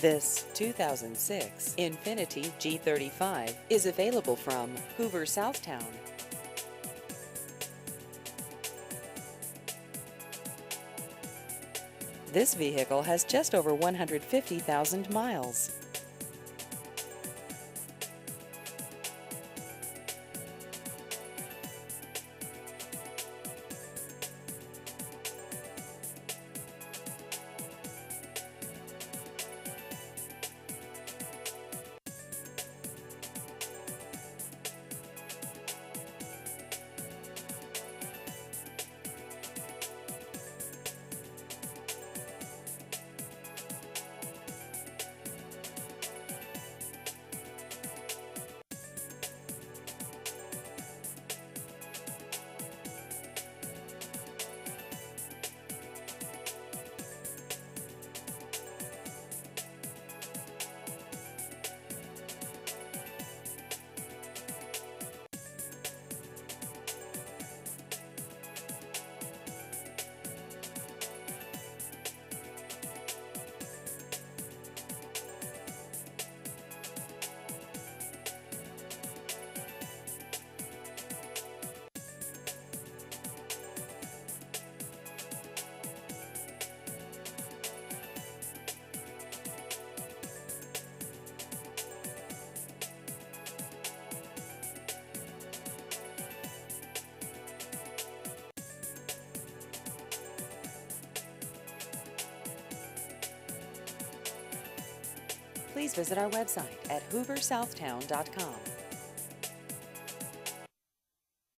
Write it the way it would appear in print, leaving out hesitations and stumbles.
This 2006 Infiniti G35 is available from Hoover Southtown. This vehicle has just over 150,000 miles. Please visit our website at hooversouthtown.com.